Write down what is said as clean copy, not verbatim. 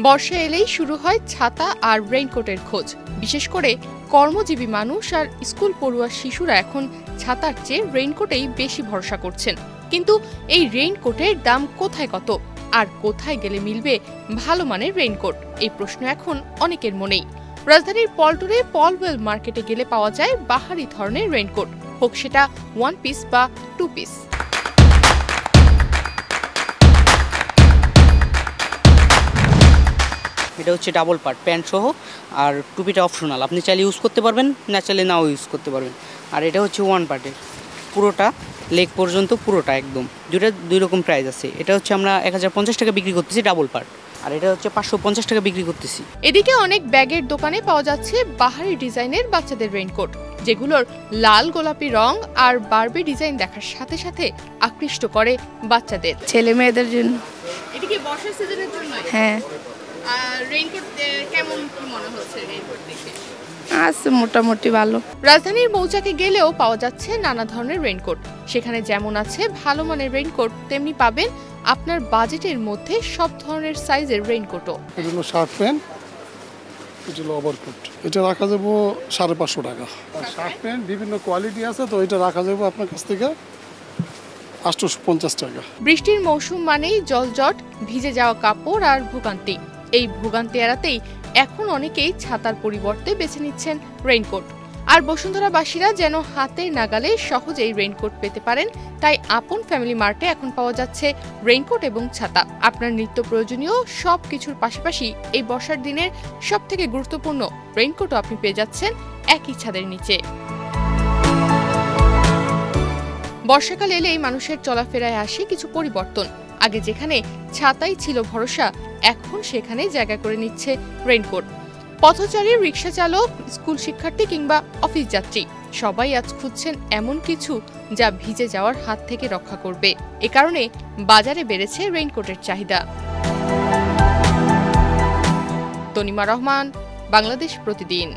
বর্ষা এলেই শুরু হয় ছাতা আর রেইনকোটের খোঁজ। বিশেষ করে কর্মজীবী মানুষ আর স্কুল পড়ুয়া শিশুরা এখন ছাতার চেয়ে রেইনকোটেই বেশি ভরসা করছেন। কিন্তু এই রেইনকোটের দাম কোথায় কত, আর কোথায় গেলে মিলবে ভালো মানের রেইনকোট, এই প্রশ্ন এখন অনেকের মনেই। রাজধানীর পল্টনে পলওয়েল মার্কেটে গেলে পাওয়া যায় বাহারি ধরনের রেইনকোট, হোক সেটা 1 পিস বা 2 পিস। এটা হচ্ছে ডাবল পার্ট, প্যান্ট সহ, আর টুপিটা অপশনাল, আপনি চাইলে ইউজ করতে পারবেন, না চাইলে নাও ইউজ করতে পারবেন। আর এটা হচ্ছে 1 পার্টের, পুরোটা লেগ পর্যন্ত, পুরোটা একদম। দুইটা দুই রকম প্রাইস আছে। এটা হচ্ছে আমরা 1050 টাকা বিক্রি করতেছি ডাবল পার্ট, আর এটা হচ্ছে 550 টাকা বিক্রি করতেছি। এদিকে অনেক ব্যাগের দোকানে পাওয়া যাচ্ছে বাহারি ডিজাইনের বাচ্চাদের রেইনকোট, যেগুলোর লাল গোলাপি রং আর বারবি ডিজাইন দেখার সাথে সাথে আকৃষ্ট করে বাচ্চাদের। ছেলে মেয়েদের জন্য। এটা কি বর্ষার সিজনের জন্য? হ্যাঁ। আর রেইনকোট কেমন কি মনে হচ্ছে রেইনকোট দেখে? আছে মোটামুটি ভালো। রাজধানীর মৌচাকে গেলেও পাওয়া যাচ্ছে নানা ধরনের রেইনকোট। সেখানে যেমন আছে ভালো মানের রেইনকোট, তেমনি পাবেন আপনার বাজেটের মধ্যে সব ধরনের সাইজের রেইনকোটও। এটা হলো শার্ট প্যান্ট, এটা হলো ওভারকোট। এটা রাখা যাবো 550 টাকা। আর শার্ট প্যান্ট বিভিন্ন কোয়ালিটি আছে, তো এটা রাখা যাবো আপনার কাছ থেকে 850 টাকা। বৃষ্টির মৌসুম মানেই জলজট, ভিজে যাওয়া কাপড় আর ভোগান্তি। এই ভোগান্তি এড়াতেই এখন অনেকেই ছাতার পরিবর্তে বেছে নিচ্ছেন রেইনকোট। আর বসুন্ধরাবাসীরা যেন হাতের নাগালে সহজেই রেইনকোট পেতে পারেন, তাই আপন ফ্যামিলি মার্টে এখন পাওয়া যাচ্ছে রেইনকোট এবং ছাতা। আপনার নিত্য প্রয়োজনীয় সব কিছুর পাশাপাশি এই বর্ষার দিনের সবথেকে গুরুত্বপূর্ণ রেইনকোটও আপনি পেয়ে যাচ্ছেন একই ছাদের নিচে। বর্ষাকাল এলেই মানুষের চলাফেরায় আসে কিছু পরিবর্তন। আগে যেখানে ছাতাই ছিল ভরসা, এখন সেখানে জায়গা করে নিচ্ছে রেইনকোট। পথচারী, রিক্সা চালক, স্কুল শিক্ষার্থী কিংবা অফিস যাত্রী সবাই আজ খুঁজছেন এমন কিছু যা ভিজে যাওয়ার হাত থেকে রক্ষা করবে। এ কারণে বাজারে বেড়েছে রেইনকোটের চাহিদা। তনিমা রহমান, বাংলাদেশ প্রতিদিন।